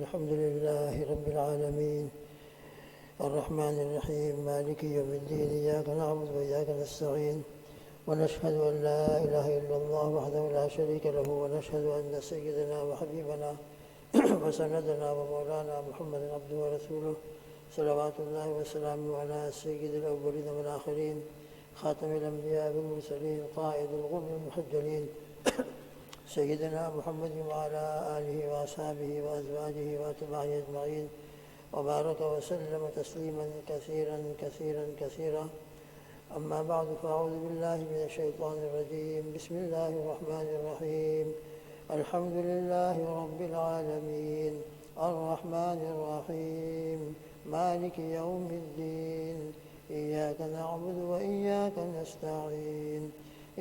الحمد لله رب العالمين الرحمن الرحيم مالك يوم الدين إياك نعبد وإياك نستعين ونشهد أن لا إله إلا الله وحده لا شريك له ونشهد أن سيدنا وحبيبنا وسندنا ومولانا محمد عبده ورسوله صلوات الله وسلامه على سيد الأولين والآخرين خاتم الأنبياء والمرسلين قائد الغر المحجلين سيدنا محمد وعلى آله وأصحابه وأزواجه وأتباعه أجمعين وبارك وسلم تسليما كثيرا كثيرا كثيرا. أما بعد فأعوذ بالله من الشيطان الرجيم. بسم الله الرحمن الرحيم. الحمد لله رب العالمين الرحمن الرحيم مالك يوم الدين إياك نعبد وإياك نستعين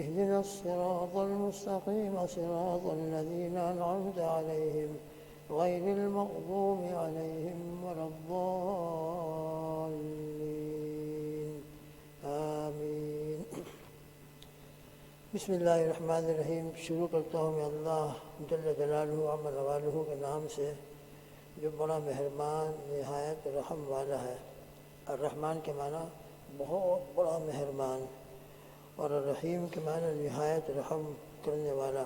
اهدنا الصراط المستقيم صراط الذين أنعمت عليهم غير المغضوب عليهم ولا الضالين آمین. بسم اللہ الرحمن الرحیم. شروع کرتا ہوں میں اللہ جل جلالہ عظم نوالہ کے نام سے جو بڑا مہربان نہایت رحم والا ہے. الرحمن کے معنی بہت بڑا مہربان اور الرحیم کے معنی نہایت رحم کرنے والا.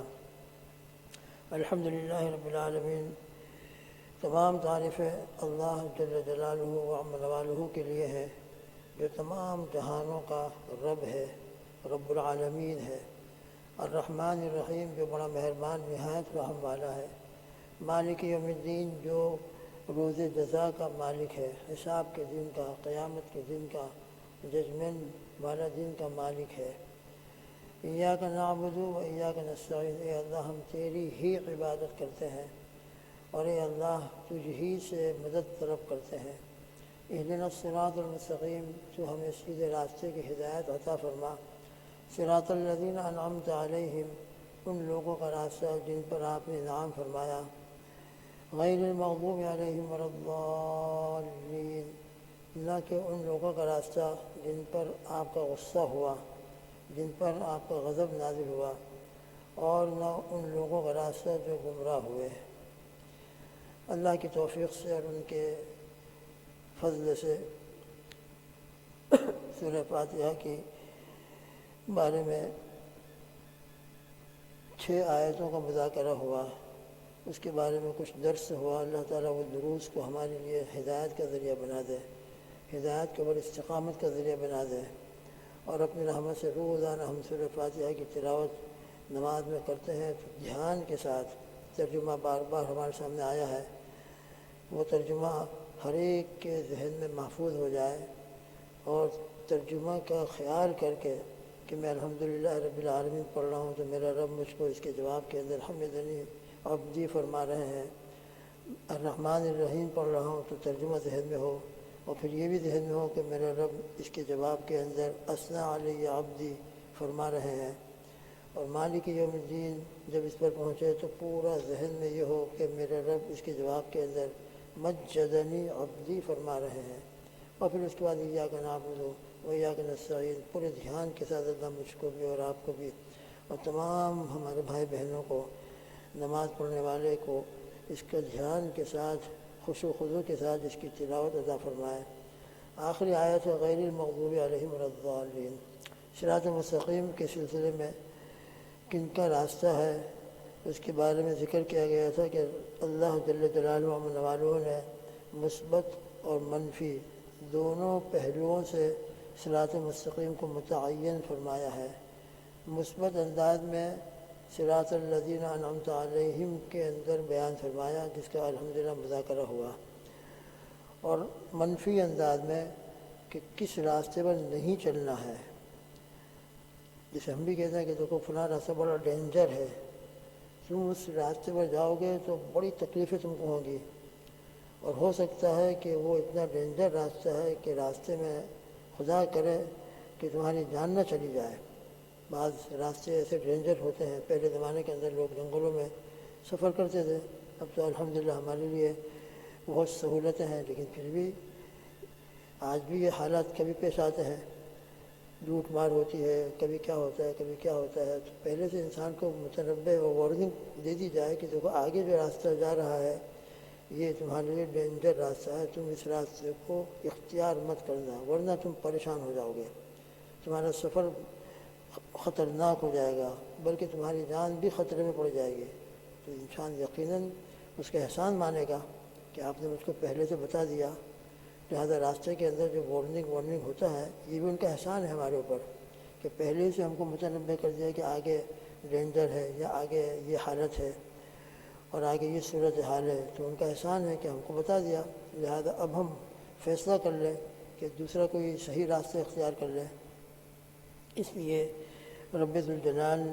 الحمدللہ رب العالمین. تمام تعریفیں اللہ جل جلالہ وعظم نوالہ کے لیے ہے جو تمام جہانوں کا رب ہے، رب العالمین ہے. الرحمن الرحیم جو بڑا مہربان نہایت رحم والا ہے. مالک یوم الدین جو روز جزا کا مالک ہے، حساب کے دن کا، قیامت کے دن کا، ججمنٹ والا دن کا مالک ہے. ایاک نعبد و ایاک نستعین. اے اللہ ہم تیری ہی عبادت کرتے ہیں اور اے اللہ تجھ ہی سے مدد طلب کرتے ہیں. اہدنا الصراط المستقیم. تو ہمیں سیدھے راستے کی ہدایت عطا فرما. صراط الذین انعمت علیہم. ان لوگوں کا راستہ جن پر آپ نے انعام فرمایا. غیر المغضوب علیہم ولا الضالین. نہ کہ ان لوگوں کا راستہ جن پر آپ کا غصہ ہوا، جن پر آپ کا غضب نازل ہوا، اور نہ ان لوگوں کا راستہ جو گمراہ ہوئے. اللہ کی توفیق سے اور ان کے فضل سے سورہ فاتحہ کے بارے میں 6 آیتوں کا مذاکرہ ہوا. اس کے بارے میں کچھ درس ہوا. اللہ تعالیٰ وہ دروس کو ہمارے لیے ہدایت کا ذریعہ بنا دے، ہدایت کے اوپر استقامت کا ذریعہ بنا دے، اور اپنی رحمت سے روزانہ ہم سورہ فاتحہ کی تلاوت نماز میں کرتے ہیں تو دھیان کے ساتھ. ترجمہ بار بار ہمارے سامنے آیا ہے، وہ ترجمہ ہر ایک کے ذہن میں محفوظ ہو جائے، اور ترجمہ کا خیال کر کے کہ میں الحمدللہ رب العالمین پڑھ رہا ہوں تو میرا رب مجھ کو اس کے جواب کے اندر حمدنی عبدی فرما رہے ہیں. الرحمن الرحیم پڑھ رہا ہوں تو ترجمہ ذہن میں ہو، اور پھر یہ بھی ذہن میں ہو کہ میرا رب اس کے جواب کے اندر اثنا علی عبدی فرما رہے ہیں. اور مالک یوم الدین جب اس پر پہنچے تو پورا ذہن میں یہ ہو کہ میرا رب اس کے جواب کے اندر مجدنی عبدی فرما رہے ہیں. اور پھر اس کے بعد ایاک نعبد و ایاک نستعین. پورے دھیان کے ساتھ اللہ مجھ کو بھی اور آپ کو بھی اور تمام ہمارے بھائی بہنوں کو، نماز پڑھنے والے کو اس کا دھیان کے ساتھ، خشوع و خضوع کے ساتھ اس کی تلاوت عطا فرمائے. آخری آیت ہے غیر المغضوب علیہم ولا الضالین. صراط مستقیم کے سلسلے میں کن کا راستہ ہے اس کے بارے میں ذکر کیا گیا تھا کہ اللہ جل جلالہ عظم نوالہ نے مثبت اور منفی دونوں پہلوؤں سے صراط مستقیم کو متعین فرمایا ہے. مثبت انداز میں صراط الذین انعمت علیہم کے اندر بیان فرمایا جس کا الحمدللہ مذاکرہ ہوا، اور منفی انداز میں کہ کس راستے پر نہیں چلنا ہے. جسے ہم بھی کہتے ہیں کہ دیکھو فلاں راستہ بڑا ڈینجر ہے، تم اس راستے پر جاؤ گے تو بڑی تکلیفیں تم کو ہوں گی، اور ہو سکتا ہے کہ وہ اتنا ڈینجر راستہ ہے کہ راستے میں خدا کرے کہ تمہاری جان نہ چلی جائے. بعض راستے ایسے ڈینجر ہوتے ہیں. پہلے زمانے کے اندر لوگ جنگلوں میں سفر کرتے تھے. اب تو الحمدللہ ہمارے لیے بہت سہولتیں ہیں، لیکن پھر بھی آج بھی یہ حالات کبھی پیش آتے ہیں. لوٹ مار ہوتی ہے، کبھی کیا ہوتا ہے کبھی کیا ہوتا ہے. تو پہلے سے انسان کو متنبع اور وارننگ دے دی جائے کہ دیکھو آگے جو راستہ جا رہا ہے یہ تمہارے لیے ڈینجر راستہ ہے، تم اس راستے کو اختیار مت کرنا ورنہ تم پریشان ہو جاؤ گے، تمہارا سفر خطرناک ہو جائے گا، بلکہ تمہاری جان بھی خطرے میں پڑ جائے گی۔ تو انسان یقیناً اس کا احسان مانے گا کہ آپ نے مجھ کو پہلے سے بتا دیا، لہٰذا راستے کے اندر جو وارننگ ہوتا ہے یہ بھی ان کا احسان ہے ہمارے اوپر کہ پہلے سے ہم کو متنبع کر دیا کہ آگے ڈینجر ہے یا آگے یہ حالت ہے اور آگے یہ صورت حال ہے، تو ان کا احسان ہے کہ ہم کو بتا دیا، لہذا اب ہم فیصلہ کر لیں کہ دوسرا کوئی صحیح راستہ اختیار کر لیں۔ اس لیے رب ذوالجلال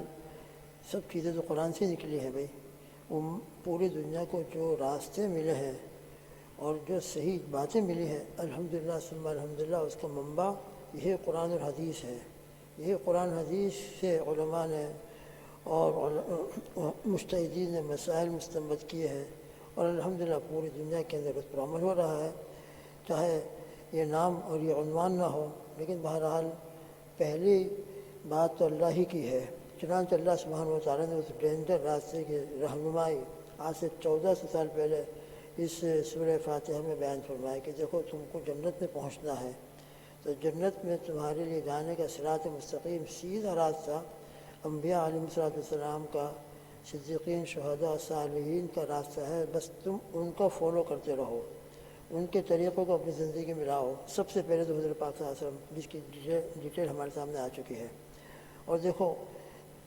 سب چیزیں تو قرآن سے نکلی ہیں بھائی، وہ پوری دنیا کو جو راستے ملے ہیں اور جو صحیح باتیں ملی ہیں، الحمدللہ ثم الحمدللہ اس کا منبع یہی قرآن اور حدیث ہے۔ یہی قرآن حدیث سے علماء نے اور مجتہدین نے مسائل مستنبط کیے ہیں، اور الحمدللہ پوری دنیا کے اندر اس پر عمل ہو رہا ہے، چاہے یہ نام اور یہ عنوان نہ ہو، لیکن بہرحال پہلی بات تو اللہ ہی کی ہے۔ چنانچہ اللہ سبحانہ و تعالیٰ نے اس ڈینجر راستے کی رہنمائی آج سے 1400 سال پہلے اس سورہ فاتحہ میں بیان فرمایا کہ دیکھو تم کو جنت میں پہنچنا ہے، تو جنت میں تمہارے لیے جانے کا صراط مستقیم سیدھا راستہ انبیاء علیہ السلام کا، صدیقین، شہداء، صالحین کا راستہ ہے، بس تم ان کا فالو کرتے رہو، ان کے طریقوں کو اپنی زندگی میں لاؤ۔ سب سے پہلے تو حضرت پاک صلی اللہ علیہ وسلم جس کی ڈیٹیل ہمارے سامنے آ چکی ہے۔ اور دیکھو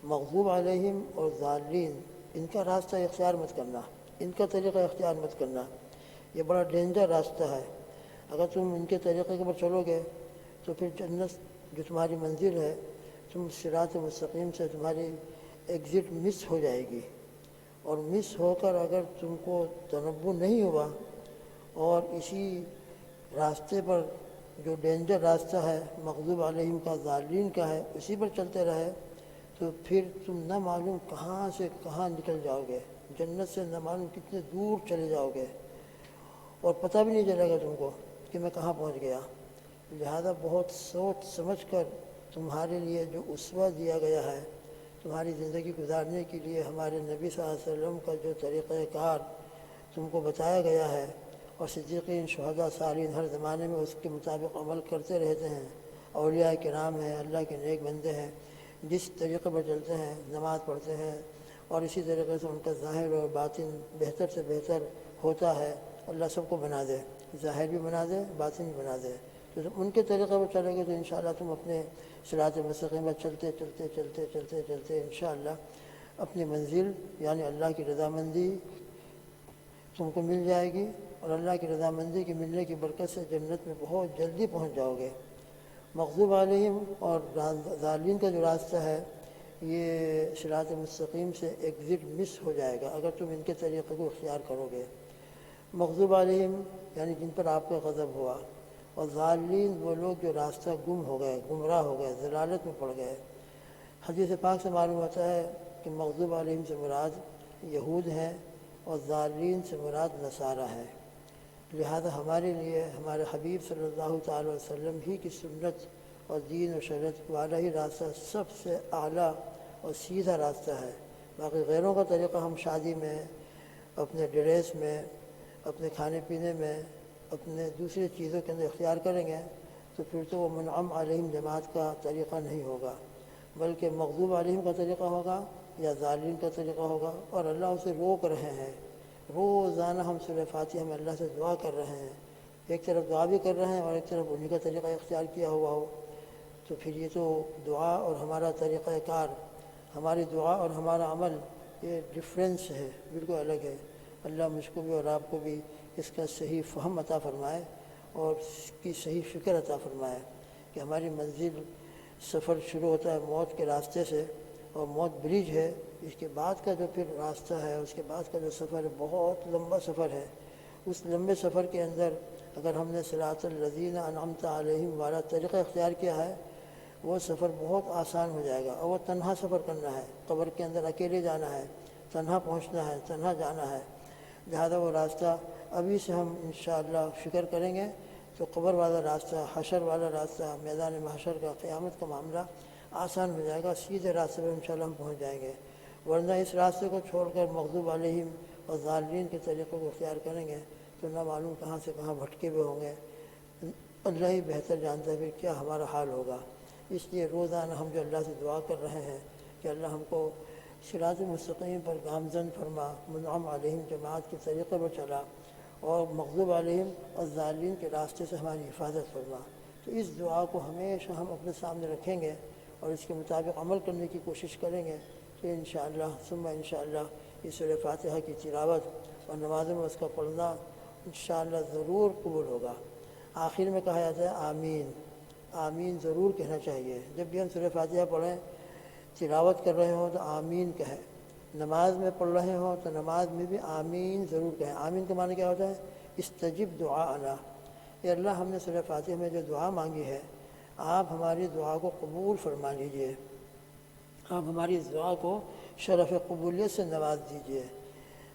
مغضوب علیہم اور ضالین، ان کا راستہ اختیار مت کرنا، ان کا طریقہ اختیار مت کرنا، یہ بڑا ڈینجر راستہ ہے۔ اگر تم ان کے طریقے کے اوپر چلو گے تو پھر جنت جو تمہاری منزل ہے، تم صراط مستقیم سے تمہاری ایگزٹ مس ہو جائے گی، اور مس ہو کر اگر تم کو تنبہ نہیں ہوا اور اسی راستے پر جو ڈینجر راستہ ہے مغضوب علیہم کا، ضالین کا ہے، اسی پر چلتے رہے تو پھر تم نہ معلوم کہاں سے کہاں نکل جاؤ گے، جنت سے نہ معلوم کتنے دور چلے جاؤ گے، اور پتہ بھی نہیں چلے گا تم کو کہ میں کہاں پہنچ گیا۔ لہذا بہت سوچ سمجھ کر تمہارے لیے جو اسوہ دیا گیا ہے، تمہاری زندگی گزارنے کے لیے ہمارے نبی صلی اللہ علیہ وسلم کا جو طریقہ کار تم کو بتایا گیا ہے، اور صدیقین، شہداء، صالحین ہر زمانے میں اس کے مطابق عمل کرتے رہتے ہیں، اولیاء کرام ہیں، اللہ کے نیک بندے ہیں، جس طریقے پر چلتے ہیں، نماز پڑھتے ہیں اور اسی طریقے سے ان کا ظاہر اور باطن بہتر سے بہتر ہوتا ہے۔ اللہ سب کو بنا دے، ظاہر بھی بنا دے، باطن بھی بنا دے۔ تو جب ان کے طریقے پر چلے گے تو انشاءاللہ تم اپنے صراط مستقیم پر چلتے چلتے چلتے چلتے چلتے انشاءاللہ اپنی منزل یعنی اللہ کی رضامندی تم کو مل جائے گی، اور اللہ کی رضامندی کے ملنے کی برکت سے جنت میں بہت جلدی پہنچ جاؤ گے۔ مغضوب علیہم اور ضالین کا جو راستہ ہے یہ صراط مستقیم سے ایگزٹ مس ہو جائے گا اگر تم ان کے طریقے کو اختیار کرو گے۔ مغضوب علیہم یعنی جن پر آپ کا غضب ہوا، اور ضالین وہ لوگ جو راستہ گم ہو گئے، گمراہ ہو گئے، ضلالت میں پڑ گئے۔ حدیث پاک سے معلوم ہوتا ہے کہ مغضوب علیہم سے مراد یہود ہیں اور ضالین سے مراد نصارہ ہے۔ لہذا ہمارے لیے ہمارے حبیب صلی اللہ تعالی وسلم ہی کی سنت اور دین و شریعت والا ہی راستہ سب سے اعلیٰ اور سیدھا راستہ ہے۔ باقی غیروں کا طریقہ ہم شادی میں، اپنے ڈریس میں، اپنے کھانے پینے میں، اپنے دوسری چیزوں کے اندر اختیار کریں گے تو پھر تو وہ منعم علیہم جماعت کا طریقہ نہیں ہوگا، بلکہ مغضوب علیہم کا طریقہ ہوگا یا ضالین کا طریقہ ہوگا، اور اللہ اسے روک رہے ہیں۔ روزانہ ہم سورہ فاتحہ میں اللہ سے دعا کر رہے ہیں، ایک طرف دعا بھی کر رہے ہیں اور ایک طرف انہی کا طریقہ اختیار کیا ہوا ہو، تو پھر یہ تو دعا اور ہمارا طریقہ کار، ہماری دعا اور ہمارا عمل یہ ڈفرینس ہے، بالکل الگ ہے۔ اللہ مجھ کو بھی اور آپ کو بھی اس کا صحیح فہم عطا فرمائے اور اس کی صحیح فکر عطا فرمائے کہ ہماری منزل، سفر شروع ہوتا ہے موت کے راستے سے، اور موت برج ہے، اس کے بعد کا جو پھر راستہ ہے، اس کے بعد کا جو سفر ہے بہت لمبا سفر ہے۔ اس لمبے سفر کے اندر اگر ہم نے صراط الذین انعمت علیہم والا طریقہ اختیار کیا ہے وہ سفر بہت آسان ہو جائے گا، اور وہ تنہا سفر کرنا ہے، قبر کے اندر اکیلے جانا ہے، تنہا پہنچنا ہے، تنہا جانا ہے۔ لہذا وہ راستہ ابھی سے ہم انشاءاللہ فکر کریں گے تو قبر والا راستہ، حشر والا راستہ، میدان محشر کا، قیامت کا معاملہ آسان ہو جائے گا، سیدھے راستے پر انشاءاللہ ہم پہنچ جائیں گے۔ ورنہ اس راستے کو چھوڑ کر مغضوب علیہم اور ظالمین کے طریقوں کو اختیار کریں گے تو نہ معلوم کہاں سے کہاں بھٹکے ہوئے ہوں گے۔ اللہ ہی بہتر جانتا ہے پھر کیا ہمارا حال ہوگا۔ اس لیے روزانہ ہم جو اللہ سے دعا کر رہے ہیں کہ اللہ ہم کو صراط مستقیم پر گامزن فرما، منعم علیہم جماعت کے طریقے پر چلا، اور مغضوب علیہم اور ظالمین کے راستے سے ہماری حفاظت فرما۔ تو اس دعا کو ہمیشہ ہم اپنے سامنے رکھیں گے اور اس کے مطابق عمل کرنے کی کوشش کریں گے کہ انشاءاللہ ثم انشاءاللہ یہ سورہ فاتحہ کی تلاوت اور نمازوں میں اس کا پڑھنا انشاءاللہ ضرور قبول ہوگا۔ آخر میں کہا جاتا ہے آمین، آمین ضرور کہنا چاہیے۔ جب بھی ہم سورہ فاتحہ پڑھیں، تلاوت کر رہے ہوں تو آمین کہیں، نماز میں پڑھ رہے ہوں تو نماز میں بھی آمین ضرور کہیں۔ آمین کا معنی کیا ہوتا ہے؟ استجب دعاءنا، اے اللہ ہم نے سورہ فاتحہ میں جو دعا مانگی ہے آپ ہماری دعا کو قبول فرما لیجئے، آپ ہماری اس دعا کو شرف قبولیت سے نواز دیجئے۔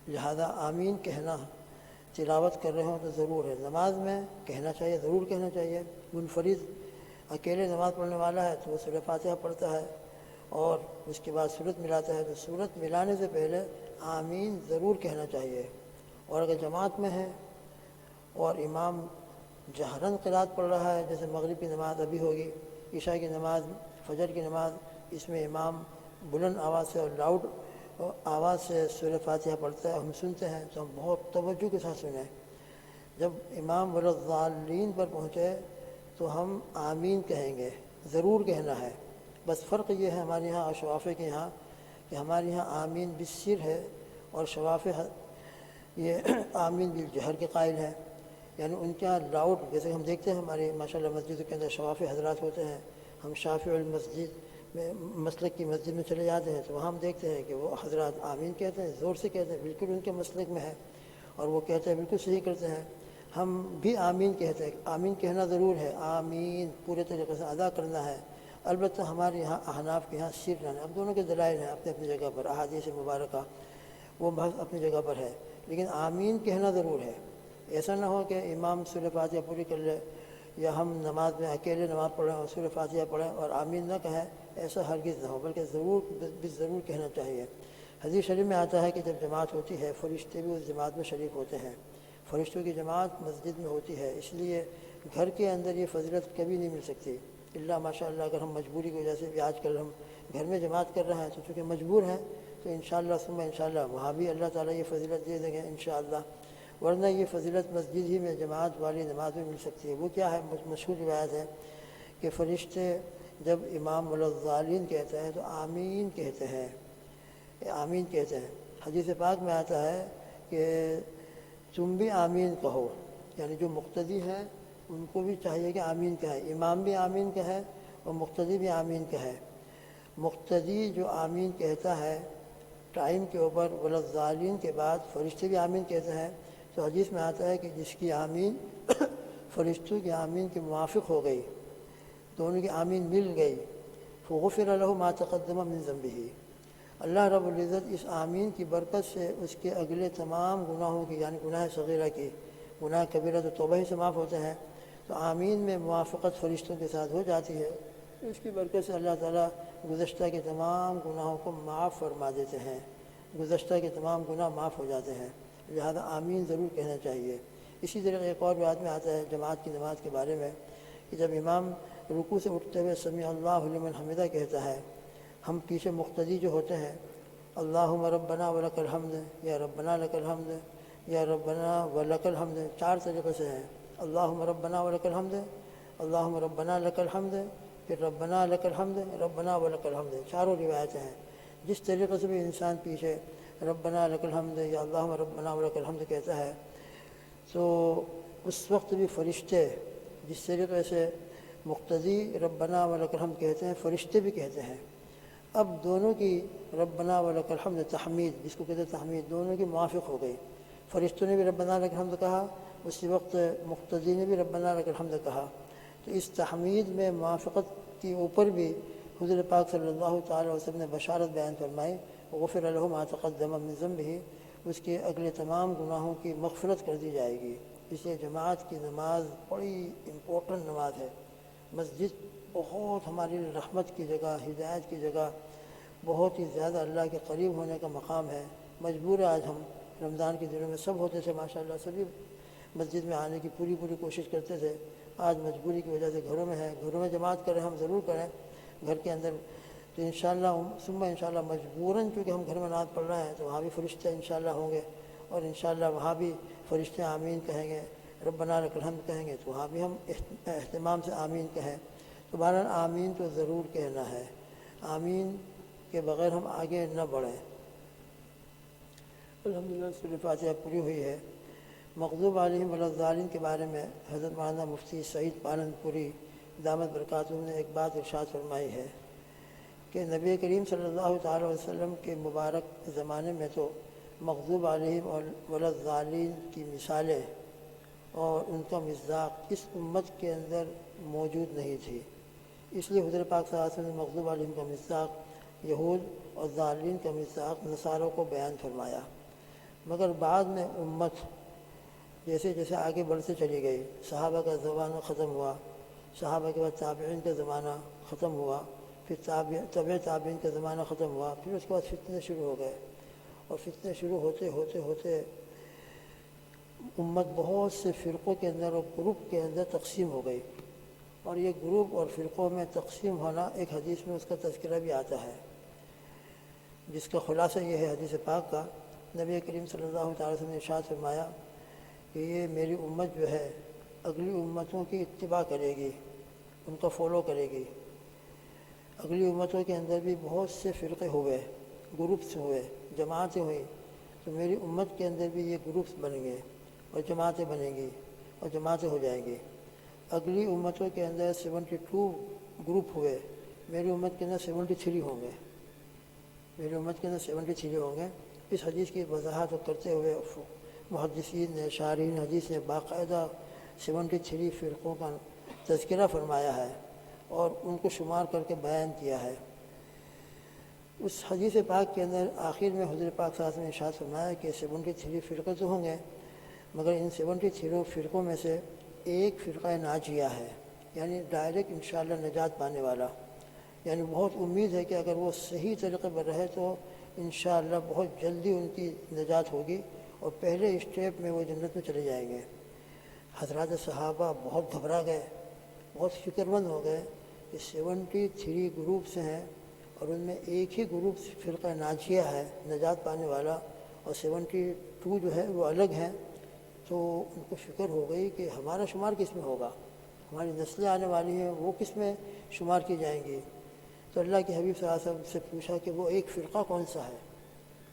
لہذا آمین کہنا تلاوت کر رہے ہوں تو ضرور ہے، نماز میں کہنا چاہیے، ضرور کہنا چاہیے۔ منفرد اکیلے نماز پڑھنے والا ہے تو وہ سورہ فاتحہ پڑھتا ہے اور اس کے بعد سورت ملاتا ہے تو سورت ملانے سے پہلے آمین ضرور کہنا چاہیے۔ اور اگر جماعت میں ہے اور امام جہراً قرات پڑھ رہا ہے، جیسے مغرب کی نماز ابھی ہوگی، عشاء کی نماز، فجر کی نماز، اس میں امام بلند آواز سے اور لاؤڈ آواز سے سورہ فاتحہ پڑھتا ہے، ہم سنتے ہیں تو ہم بہت توجہ کے ساتھ سنیں۔ جب امام والضالین پر پہنچے تو ہم آمین کہیں گے، ضرور کہنا ہے۔ بس فرق یہ ہے ہمارے یہاں اور شوافے کے یہاں کہ ہمارے یہاں آمین بالسر ہے اور شوافے یہ آمین بالجہر کے قائل ہیں، یعنی ان کے یہاں لاؤڈ، جیسے ہم دیکھتے ہیں ہمارے ماشاءاللہ مسجد کے اندر شوافے حضرات ہوتے ہیں، ہم شافعی المسجد میں مسلک کی مسجد میں چلے جاتے ہیں تو وہاں ہم دیکھتے ہیں کہ وہ حضرات آمین کہتے ہیں، زور سے کہتے ہیں، بالکل ان کے مسلک میں ہے اور وہ کہتے ہیں بالکل صحیح کرتے ہیں۔ ہم بھی آمین کہتے ہیں، آمین کہنا ضرور ہے، آمین پورے طریقے سے ادا کرنا ہے۔ البتہ ہمارے یہاں احناف کے یہاں سر رہنا، اب دونوں کے دلائل ہیں اپنی اپنی جگہ پر، احادیث مبارکہ وہ بحث اپنی جگہ پر ہے، لیکن آمین کہنا ضرور ہے۔ ایسا نہ ہو کہ امام سورہ فاتحہ پوری کر لے یا ہم نماز میں اکیلے نماز پڑھیں اور سورہ فاتحہ پڑھیں اور آمین نہ کہیں، ایسا ہرگز نہ ہو، بلکہ ضرور کہنا چاہیے۔ حدیث شریف میں آتا ہے کہ جب جماعت ہوتی ہے فرشتے بھی اس جماعت میں شریک ہوتے ہیں، فرشتوں کی جماعت مسجد میں ہوتی ہے، اس لیے گھر کے اندر یہ فضیلت کبھی نہیں مل سکتی الا ماشاء اللہ اگر ہم مجبوری کی وجہ سے بھی آج کل ہم گھر میں جماعت کر رہے ہیں تو چونکہ مجبور ہیں تو انشاءاللہ ثم انشاءاللہ وہاں بھی اللہ تعالیٰ یہ فضیلت دے دیں گے انشاءاللہ، ورنہ یہ فضیلت مسجد ہی میں جماعت والی نماز میں مل سکتی ہے۔ وہ کیا ہے؟ مشہور روایت ہے کہ فرشتے جب امام والضالین کہتے ہیں تو آمین کہتے ہیں، آمین کہتے ہیں۔ حدیث پاک میں آتا ہے کہ تم بھی آمین کہو، یعنی جو مقتدی ہیں ان کو بھی چاہیے کہ آمین کہے، امام بھی آمین کہے اور مقتدی بھی آمین کہے۔ مقتدی جو آمین کہتا ہے ٹائم کے اوپر والضالین کے بعد فرشتے بھی آمین کہتے ہیں، تو حدیث میں آتا ہے کہ جس کی آمین فرشتوں کی آمین کے موافق ہو گئی، دونوں کی آمین مل گئی، فغفر له ما تقدم من ذنبه، اللہ رب العزت اس آمین کی برکت سے اس کے اگلے تمام گناہوں کی، یعنی گناہ صغیرہ کی، گناہ کبیرہ تو توبہ ہی سے معاف ہوتے ہیں، تو آمین میں موافقت فرشتوں کے ساتھ ہو جاتی ہے، اس کی برکت سے اللہ تعالیٰ گزشتہ کے تمام گناہوں کو معاف فرما دیتے ہیں، گزشتہ کے تمام گناہ معاف ہو جاتے ہیں، لہذا آمین ضرور کہنا چاہیے۔ اسی طرح ایک اور بات میں آتا ہے جماعت کی نماز کے بارے میں کہ جب امام رکوع سے اٹھتے ہوئے سمیع اللہ لمن حمدہ کہتا ہے، ہم پیچھے مقتدی جو ہوتے ہیں اللہم ربنا ولک الحمد، یا ربنا لک الحمد، یا ربنا ولک الحمد، چار طریقے سے ہے، اللہم ربنا ولک الحمد، اللہم ربنا لک الحمد، پھر ربنا لک الحمد، ربنا ولک الحمد، چاروں روایتیں ہیں۔ جس طریقے سے بھی انسان پیچھے ربنا لک الحمد یا اللہم ربنا ولک الحمد کہتا ہے تو اس وقت بھی فرشتے جس طریقے سے مقتدی ربنا ولک الحمد کہتے ہیں فرشتے بھی کہتے ہیں۔ اب دونوں کی ربنا ولک الحمد تحمید، جس کو کہتے ہیں تحمید، دونوں کی موافق ہو گئی، فرشتوں نے بھی ربنا لک الحمد کہا، اسی وقت مقتدی نے بھی ربنا لک الحمد کہا، تو اس تحمید میں موافقت کے اوپر بھی حضور پاک صلی اللہ تعالیٰ وسلم نے بشارت بیان فرمائی، غفر له ما تقدم من ذنبه، اس کے اگلے تمام گناہوں کی مغفرت کر دی جائے گی۔ اس لیے جماعت کی نماز بڑی امپورٹنٹ نماز ہے، مسجد بہت ہماری رحمت کی جگہ، ہدایت کی جگہ، بہت ہی زیادہ اللہ کے قریب ہونے کا مقام ہے۔ مجبور آج ہم رمضان کے دنوں میں سب ہوتے تھے ماشاءاللہ، سبھی مسجد میں آنے کی پوری کوشش کرتے تھے۔ آج مجبوری کی وجہ سے گھروں میں ہے، گھروں میں جماعت کریں ہم ضرور کریں گھر کے اندر، تو انشاءاللہ ثم انشاءاللہ مجبوراً چونکہ ہم گھر میں نماز پڑھ رہے ہیں تو وہاں بھی فرشتے انشاءاللہ ہوں گے، اور انشاءاللہ وہاں بھی فرشتے آمین کہیں گے، ربنا لک الحمد کہیں گے، تو وہاں بھی ہم اہتمام سے آمین کہیں۔ تو بہرحال آمین تو ضرور کہنا ہے، آمین کے بغیر ہم آگے نہ بڑھیں۔ الحمدللہ سورۃ فاتحہ پوری ہوئی ہے۔ مغضوب علیہم ولا الضالین کے بارے میں حضرت مولانا مفتی سعید پالن پوری دامت برکاتہ نے ایک بات ارشاد فرمائی ہے کہ نبی کریم صلی اللہ تعالیٰ علیہ وسلم کے مبارک زمانے میں تو مغضوب علیہم ولا الضالین کی مثالیں اور ان کا مصداق اس امت کے اندر موجود نہیں تھی، اس لیے حضور پاک صلی اللہ علیہ وسلم نے مغضوب علیہم کا مصداق یہود اور ضالین کا مصداق نصاروں کو بیان فرمایا۔ مگر بعد میں امت جیسے جیسے آگے بڑھتے چلی گئی، صحابہ کا زمانہ ختم ہوا، صحابہ کے بعد تابعین کا زمانہ ختم ہوا، پھر تابع تابعین کا زمانہ ختم ہوا، پھر اس کے بعد فتنے شروع ہو گئے، اور فتنے شروع ہوتے ہوتے ہوتے امت بہت سے فرقوں کے اندر اور گروپ کے اندر تقسیم ہو گئی، اور یہ گروپ اور فرقوں میں تقسیم ہونا ایک حدیث میں اس کا تذکرہ بھی آتا ہے، جس کا خلاصہ یہ ہے حدیث پاک کا۔ نبی کریم صلی اللہ تعالی وسلم نے ارشاد فرمایا کہ یہ میری امت جو ہے اگلی امتوں کی اتباع کرے گی، ان کا فالو کرے گی۔ اگلی امتوں کے اندر بھی بہت سے فرقے ہوئے، گروپس ہوئے، جماعتیں ہوئیں، تو میری امت کے اندر بھی یہ گروپس بنیں گے اور جماعتیں بنیں گی اور جماعتیں ہو جائیں گی۔ اگلی امتوں کے اندر 72 گروپ ہوئے، میری امت کے اندر 73 ہوں گے، میری امت کے اندر 73 ہوں گے۔ اس حدیث کی وضاحت کرتے ہوئے محدثین نے، شارحین حدیث نے باقاعدہ 73 فرقوں کا تذکرہ فرمایا ہے اور ان کو شمار کر کے بیان کیا ہے۔ اس حدیث پاک کے اندر آخر میں حضور پاک صلی اللہ علیہ وسلم نے ارشاد فرمایا کہ 73 فرقے تو ہوں گے، مگر ان 73 فرقوں میں سے ایک فرقہ ناجیہ ہے، یعنی ڈائریکٹ انشاءاللہ نجات پانے والا، یعنی بہت امید ہے کہ اگر وہ صحیح طریقے پر رہے تو انشاءاللہ بہت جلدی ان کی نجات ہوگی اور پہلے اسٹیپ میں وہ جنت میں چلے جائیں گے۔ حضرات صحابہ بہت گھبرا گئے، بہت فکر مند ہو گئے کہ 73 گروپس ہیں اور ان میں ایک ہی گروپ فرقہ ناجیہ ہے، نجات پانے والا، اور 72 جو ہے وہ الگ ہیں۔ تو ان کو فکر ہو گئی کہ ہمارا شمار کس میں ہوگا، ہماری نسلیں آنے والی ہیں وہ کس میں شمار کی جائیں گی۔ تو اللہ کے حبیب صلی اللہ علیہ وسلم سے پوچھا کہ وہ ایک فرقہ کون سا ہے،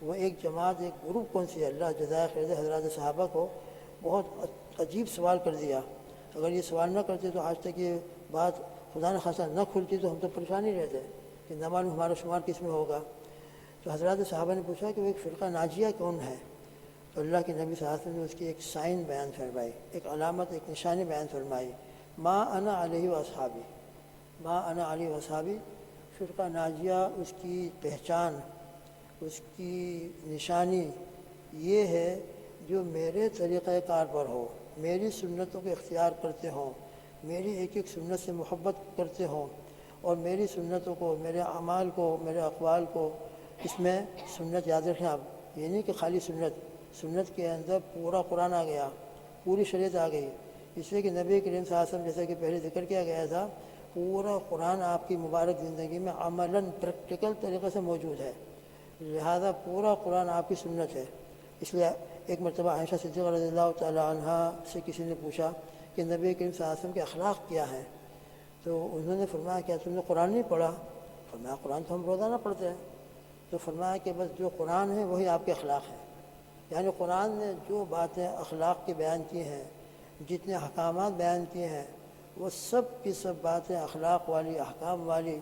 وہ ایک جماعت، ایک گروپ کون سی ہے۔ اللہ جزائے خیر دے حضرات صحابہ کو بہت عجیب سوال کر دیا، اگر یہ سوال نہ کرتے تو آج تک یہ بات خدا نخواستہ نہ کھلتی تو ہم تو پریشان ہی رہتے کہ نہ معلوم ہمارا شمار کس میں ہوگا۔ تو حضرات صحابہ نے پوچھا کہ وہ ایک فرقہ ناجیہ کون ہے، تو اللہ کے نبی صلی اللہ علیہ وسلم نے اس کی ایک سائن بیان فرمائی، ایک علامت، ایک نشانی بیان فرمائی، ما انا علیہ و اصحابی، ما انا علیہ و اصحابی۔ فرقہ ناجیہ اس کی پہچان، اس کی نشانی یہ ہے جو میرے طریقہ کار پر ہو، میری سنتوں کو اختیار کرتے ہوں، میری ایک ایک سنت سے محبت کرتے ہوں، اور میری سنتوں کو، میرے اعمال کو، میرے اقوال کو، اس میں سنت یاد رکھیں آپ، یہ نہیں کہ خالی سنت کے اندر پورا قرآن آ گیا، پوری شریعت آ گئی، اس لیے کہ نبی کریم صلی اللہ علیہ وسلم جیسا کہ پہلے ذکر کیا گیا تھا، پورا قرآن آپ کی مبارک زندگی میں عملاً پریکٹیکل طریقے سے موجود ہے، لہذا پورا قرآن آپ کی سنت ہے۔ اس لیے ایک مرتبہ عائشہ صدیقہ رضی اللہ تعالیٰ عنہا سے کسی نے پوچھا کہ نبی کریم صلی اللہ علیہ وسلم کے اخلاق کیا ہیں، تو انہوں نے فرمایا کیا تم نے قرآن نہیں پڑھا؟ فرمایا قرآن تو ہم روزانہ پڑھتے ہیں۔ تو فرمایا کہ بس جو قرآن ہے وہی آپ کے اخلاق ہیں، یعنی قرآن نے جو باتیں اخلاق کی بیان کی ہیں، جتنے احکامات بیان کیے ہیں، وہ سب کی سب باتیں اخلاق والی، احکام والی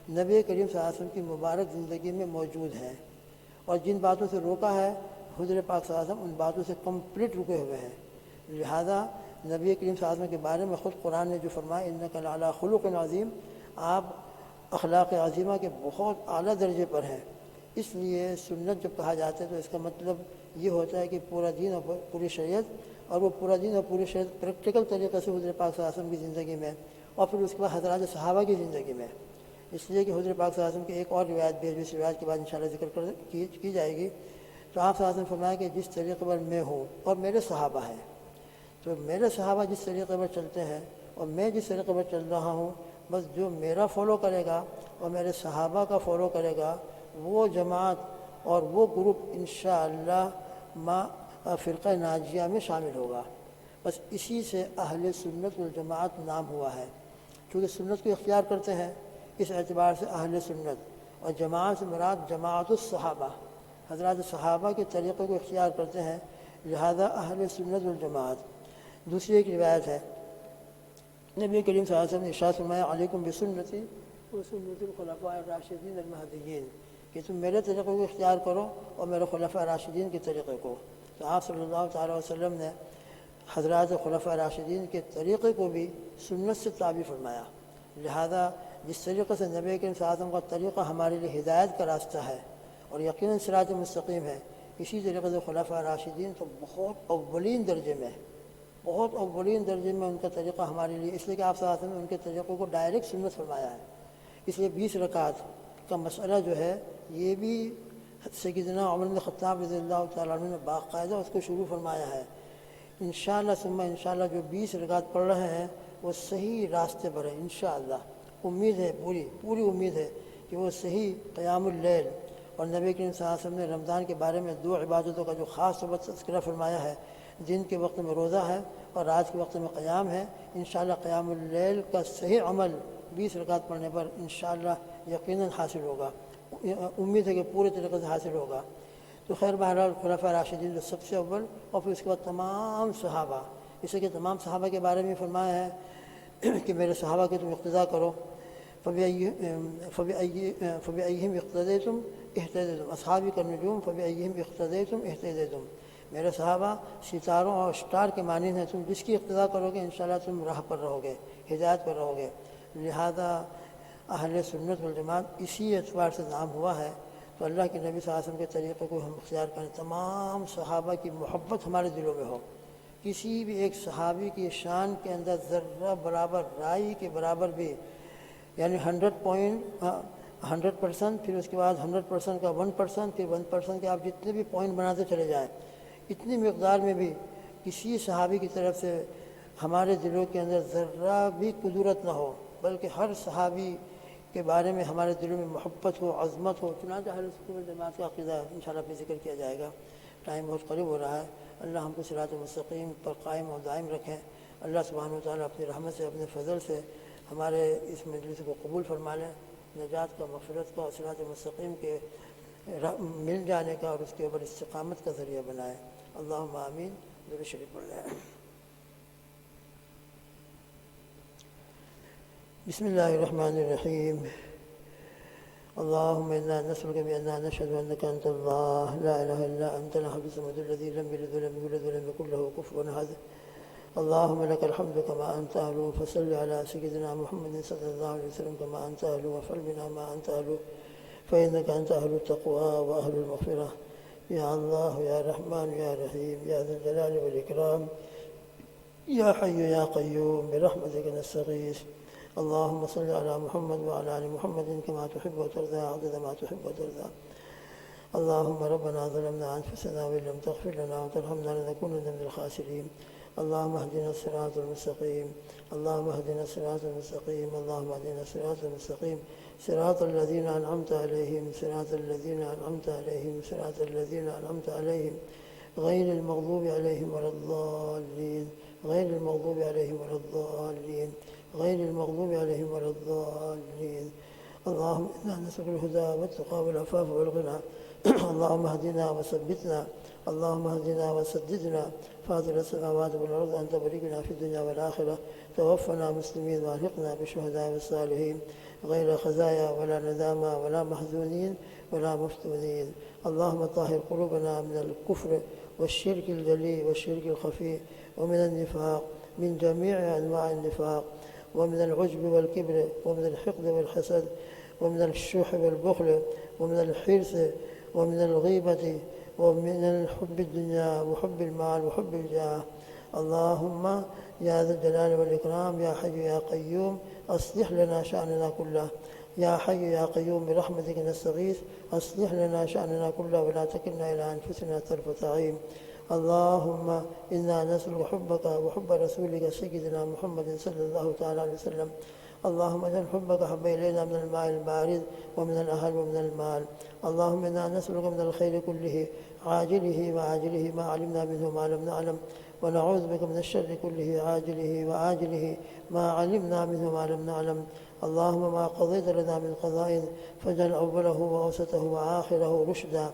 نبی کریم صلی اللہ علیہ وسلم کی مبارک زندگی میں موجود ہیں، اور جن باتوں سے روکا ہے حضور پاک صلی اللہ علیہ وسلم ان باتوں سے کمپلیٹ رکے ہوئے ہیں۔ لہذا نبی کریم صلی اللہ علیہ وسلم کے بارے میں خود قرآن نے جو فرمایا انک لعلی خلق عظیم، آپ اخلاق عظیمہ کے بہت اعلیٰ درجے پر ہیں۔ اس لیے سنت جب کہا جاتا ہے تو اس کا مطلب یہ ہوتا ہے کہ پورا دین اور پوری شریعت، اور وہ پورا دین اور پوری شریعت پریکٹیکل طریقے سے حضور پاک صلی اللہ علیہ وسلم کی زندگی میں، اور پھر اس کے بعد حضرات صحابہ کی زندگی میں۔ اس لیے کہ حضور پاک صلی اللہ علیہ وسلم کی ایک اور روایت بھی ہے، جس روایت کے بعد انشاءاللہ ذکر کی جائے گی، تو آپ صلی اللہ علیہ وسلم فرمایا کہ جس طریقے پر میں ہوں اور میرے صحابہ ہیں، تو میرے صحابہ جس طریقے پر چلتے ہیں اور میں جس طریقے پر چل رہا ہوں، بس جو میرا فالو کرے گا اور میرے صحابہ کا فالو کرے گا، وہ جماعت اور وہ گروپ انشاءاللہ فرقہ ناجیہ میں شامل ہوگا۔ بس اسی سے اہل سنت والجماعت نام ہوا ہے، چونکہ سنت کو اختیار کرتے ہیں، اس اعتبار سے اہل سنت، اور جماعت سے مراد جماعت الصحابہ، حضرات صحابہ کے طریقے کو اختیار کرتے ہیں، لہذا اہل سنت والجماعت۔ دوسری ایک روایت ہے، نبی کریم صلی اللہ علیہ وسلم نے ارشاد فرمایا علیکم بسنتی و سنت الخلفاء الراشدین المہدیین، کہ تم میرے طریقے کو اختیار کرو اور میرے خلفاء راشدین کے طریقے کو۔ تو آپ صلی اللہ تعالیٰ وسلم نے حضرات خلفاء راشدین کے طریقے کو بھی سنت سے تعبیر فرمایا، لہذا جس طریقے سے نبی کریم صلی اللہ علیہ وسلم کا طریقہ ہمارے لیے ہدایت کا راستہ ہے اور یقیناً صراط مستقیم ہے، اسی طریقے سے خلفاء راشدین تو بہت اولین درجے میں، بہت اولین درجے میں ان کا طریقہ ہمارے لیے، اس لیے کہ آپ صلی اللہ علیہ وسلم نے ان کے طریقوں کو ڈائریکٹ سنت فرمایا ہے۔ اس لیے 20 رکعت کا مسئلہ جو ہے یہ بھی سیدنا عمر بن خطاب رضی اللہ تعالیٰ عنہ نے باقاعدہ اس کو شروع فرمایا ہے۔ انشاءاللہ ثم انشاءاللہ جو 20 رکعت پڑھ رہے ہیں وہ صحیح راستے پر ہے، انشاءاللہ امید ہے، پوری امید ہے کہ وہ صحیح قیام اللیل، اور نبی کریم صلی اللہ علیہ وسلم نے رمضان کے بارے میں 2 عبادتوں کا جو خاص طور پر تذکرہ فرمایا ہے، دن کے وقت میں روزہ ہے اور رات کے وقت میں قیام ہے، انشاءاللہ قیام اللیل کا صحیح عمل 20 رکعت پڑھنے پر انشاءاللہ یقیناً حاصل ہوگا، امید ہے کہ پورے طریقے سے حاصل ہوگا۔ تو خیر بہرحال خلفاء راشدین جو سب سے اول، اور پھر اس کے بعد تمام صحابہ، اس لیے کہ تمام صحابہ کے بارے میں فرمایا ہے کہ میرے صحابہ کی تم اقتداء کرو، فبأیہم اقتدیتم اہتدیتم، اصحابی کالنجوم فبأیہم اقتدیتم اہتدیتم، میرے صحابہ ستاروں اور اسٹار کے مانند ہیں، تم جس کی اقتداء کرو گے انشاءاللہ تم راہ پر رہو گے، ہدایت پر رہو گے۔ لہذا اہل سنت والجماعت اسی اعتبار سے نام ہوا ہے۔ تو اللہ کے نبی صلی اللہ علیہ وسلم کے طریقے کو ہم اختیار کریں، تمام صحابہ کی محبت ہمارے دلوں میں ہو، کسی بھی ایک صحابی کی شان کے اندر ذرہ برابر، رائی کے برابر بھی، یعنی 100% پھر اس کے بعد 100% کا 1%، پھر 1% کے آپ جتنے بھی پوائنٹ بناتے چلے جائیں، اتنی مقدار میں بھی کسی صحابی کی طرف سے ہمارے دلوں کے اندر ذرہ بھی قدرت نہ ہو، بلکہ ہر صحابی کے بارے میں ہمارے دلوں میں محبت ہو، عظمت ہو۔ چنانچہ اہل سنت والجماعت کا عقیدہ انشاءاللہ پہ ذکر کیا جائے گا، ٹائم بہت قریب ہو رہا ہے۔ اللہ ہم کو صراط مستقیم پر قائم اور دائم رکھیں۔ اللہ سبحانہ و تعالیٰ اپنی رحمت سے، اپنے فضل سے ہمارے اس مجلس کو قبول فرما لیں، نجات کا، مغفرت کا، صراط مستقیم کے مل جانے کا اور اس کے اوپر استقامت کا ذریعہ بنائے۔ اللہم آمین۔ درود شریف پڑھ لیں۔ بسم اللہ الرحمن الرحیم۔ اللهم إنا نسألك بأننا نشهد أنك أنت الله لا إله إلا أنت الأحد الصمد الذي لم يلد ولم يولد ولم يكن له كفوا أحد اللهم لك الحمد كما أنت أهله فصل على سيدنا محمد صلى الله عليه وسلم كما أنت أهله وفعل بنا ما أنت أهله فإنك أنت أهل التقوى وأهل المغفرة يا الله يا رحمن يا رحيم يا ذا الجلال والإكرام يا حي يا قيوم برحمتك نستغيث اللهم صل على محمد وعلى آل محمد كما تحب وترضى عدد ما تحب وترضى اللهم ربنا ظلمنا أنفسنا وإن لم تغفر لنا وترحمنا لنكونن من الخاسرين اللهم اهدنا الصراط المستقيم اللهم اهدنا الصراط المستقيم اللهم اهدنا الصراط المستقيم صراط الذين أنعمت عليهم صراط الذين أنعمت عليهم صراط الذين أنعمت عليهم غير المغضوب عليهم ولا الضالين غير المغضوب عليهم ولا الضالين غير المغضوب عليهم ولا الضالين اللهم إنا نسألك الهدى والتقى والعفاف والغنى اللهم اهدنا وثبتنا اللهم اهدنا وسددنا فاطر السماوات والأرض أنت ولينا في الدنيا والآخرة توفنا مسلمين والحقنا بالشهداء والصالحين غير خزايا ولا ندامى ولا محزونين ولا مفتونين اللهم طهر قلوبنا من الكفر والشرك الجلي والشرك الخفي ومن النفاق من جميع أنواع النفاق ومن العجب والكبر ومن الحقد والحسد ومن الشح والبخل ومن الحرص ومن الغيبة ومن الحب الدنيا وحب المال وحب الجاه اللهم يا ذا الجلال والإكرام يا حي يا قيوم أصلح لنا شأننا كله يا حي يا قيوم برحمتك نستغيث أصلح لنا شأننا كله ولا تكلنا إلى أنفسنا طرفة عين. اللهم إنا نسألك حبك وحب رسولك سيدنا محمد صلى الله تعالى عليه وسلم. اللهم اجعل حبك حب إلينا من الماء البارد ومن الأهل ومن المال. اللهم إنا نسألك من الخير كله عاجله وعاجله ما علمنا منه ما لم نعلم، ونعوذ بك من الشر كله عاجله وآجله ما علمنا منه ما لم نعلم. اللهم ما قضيت لنا من قضاء فاجعل أوله وأوسطه وآخره رشدا.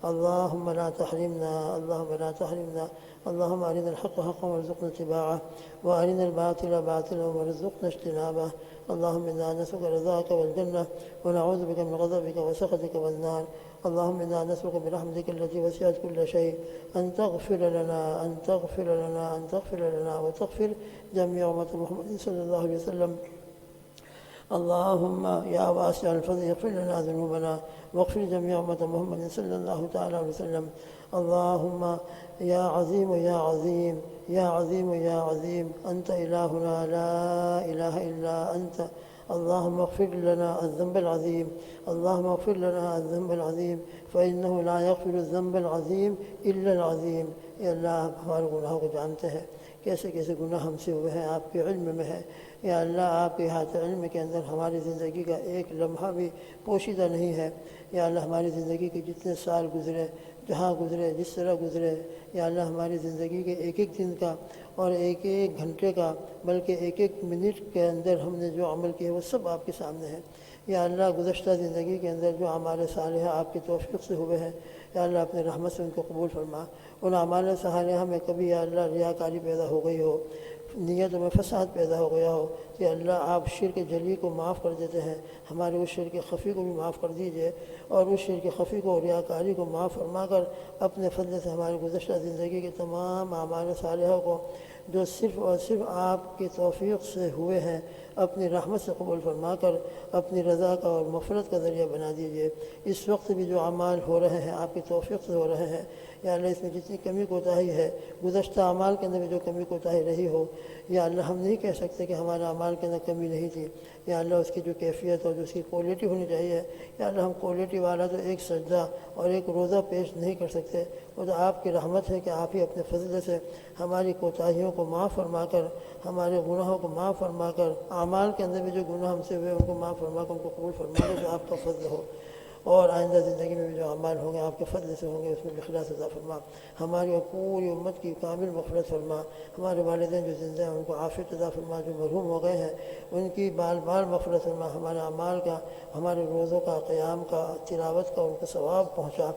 اللهم لا تحرمنا، اللهم لا تحرمنا. اللهم أرنا الحق حقا وارزقنا اتباعه، وأرنا الباطل باطلا وارزقنا اجتنابه. اللهم إنا نسألك رضاك والجنة، ونعوذ بك من غضبك وسخطك والنار. اللهم إنا نسألك برحمتك التي وسعت كل شيء أن تغفر لنا، أن تغفر لنا، أن تغفر لنا وتغفر جميع أمة محمد صلى الله عليه وسلم. اللهم يا واسع الفضل اغفر لنا ذنوبنا واغفر جميع أمة محمد صلى الله تعالى عليه وسلم. اللهم يا عظيم يا عظيم يا عظيم يا عظيم أنت إلهنا لا إله إلا أنت. اللهم اغفر لنا الذنب العظيم، اللهم اغفر لنا الذنب العظيم، فإنه لا يغفر الذنب العظيم إلا العظيم. اے اللہ ہمارے گناہوں کو جانتے ہیں، کیسے کیسے گناہ ہم سے ہوئے ہیں آپ کے علم میں ہے. یا اللہ آپ کے احاطہ علم کے اندر ہماری زندگی کا ایک لمحہ بھی پوشیدہ نہیں ہے. یا اللہ ہماری زندگی کے جتنے سال گزرے، جہاں گزرے، جس طرح گزرے، یا اللہ ہماری زندگی کے ایک ایک دن کا اور ایک ایک گھنٹے کا، بلکہ ایک ایک منٹ کے اندر ہم نے جو عمل کیا وہ سب آپ کے سامنے ہے. یا اللہ گزشتہ زندگی کے اندر جو اعمال صالحہ آپ کی توفیق سے ہوئے ہیں، یا اللہ اپنے رحمت سے ان کو قبول فرما. ان اعمال صالحہ میں کبھی یا اللہ ریاکاری پیدا ہو گئی ہو، نیتوں میں فساد پیدا ہو گیا ہو، کہ اللہ آپ شرک جلی کو معاف کر دیتے ہیں، ہمارے اس شرک خفی کو بھی معاف کر دیجئے، اور اس شرک خفی کو، ریاکاری کو معاف فرما کر اپنے فضل سے ہماری گزشتہ زندگی کے تمام اعمال صالحہ کو جو صرف اور صرف آپ کی توفیق سے ہوئے ہیں اپنی رحمت سے قبول فرما کر اپنی رضا کا اور مغفرت کا ذریعہ بنا دیجئے. اس وقت بھی جو اعمال ہو رہے ہیں آپ کی توفیق سے ہو رہے ہیں، یا اللہ اس میں جتنی کمی کوتاہی ہے، گزشتہ اعمال کے اندر بھی جو کمی کوتاہی رہی ہو، یا اللہ ہم نہیں کہہ سکتے کہ ہمارے اعمال کے اندر کمی نہیں تھی. یا اللہ اس کی جو کیفیت اور جو اس کی کوالٹی ہونی چاہیے، یا اللہ ہم کوالٹی والا تو ایک سجدہ اور ایک روزہ پیش نہیں کر سکتے. وہ تو آپ کی رحمت ہے کہ آپ ہی اپنے فضل سے ہماری کوتاہیوں کو معاف فرما کر، ہمارے گناہوں کو معاف فرما کر، اعمال کے اندر بھی جو گناہ ہم سے ہوئے ان کو معاف فرما کر ان کو قبول فرما کر جو آپ کا فضل ہو. اور آئندہ زندگی میں بھی جو اعمال ہوں گے آپ کے فضل سے ہوں گے، اس میں بھی اخلاص عطا فرما. ہماری اور پوری امت کی کامل مغفرت فرما. ہمارے والدین جو زندہ ہیں ان کو عافیت عطا فرما، جو مرحوم ہو گئے ہیں ان کی بال بال مغفرت فرما. ہمارے اعمال کا، ہمارے روزوں کا، قیام کا، تلاوت کا ان کو ثواب پہنچا.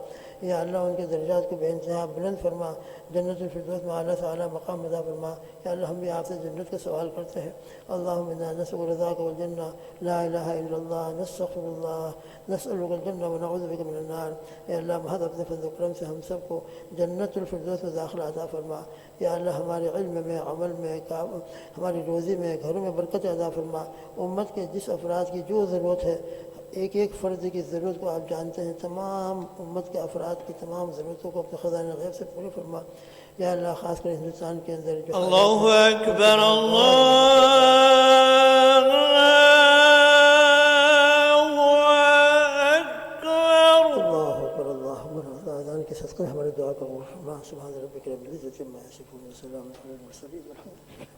یا اللہ ان کے درجات کو بے انتہا بلند فرما، جنت الفردوس میں اعلیٰ سے اعلیٰ مقام عطا فرما. یا اللہ ہم بھی آپ سے جنت کا سوال کرتے ہیں. اللہم انا نسألک رضاک والجنہ، لا الہ الا اللہ، نستغفر اللہ، نسألک الجنہ ونعوذ بک من النار. اے اللہ محض اپنے فضل و کرم سے ہم سب کو جنت الفردوس میں داخلہ عطا فرما. یا اللہ ہمارے علم میں، عمل میں، ہماری روزی میں، گھروں میں برکت عطا فرما. امت کے جس افراد کی جو ضرورت ہے، ایک ایک فرد کی ضرورت کو آپ جانتے ہیں، تمام امت کے افراد کی تمام ضرورتوں کو اپنے خزانہ غیب سے پورے فرما. یا اللہ خاص کر ہندوستان کے اندر جو اللہ اکبر، اللہ اکبر. اللہ اکبر، اللہ اکبر. اذان کے صدقے ہماری دعا قبول فرما. سبحان ربک رب العزت عما یصفون وسلام علی المرسلین والحمد للہ.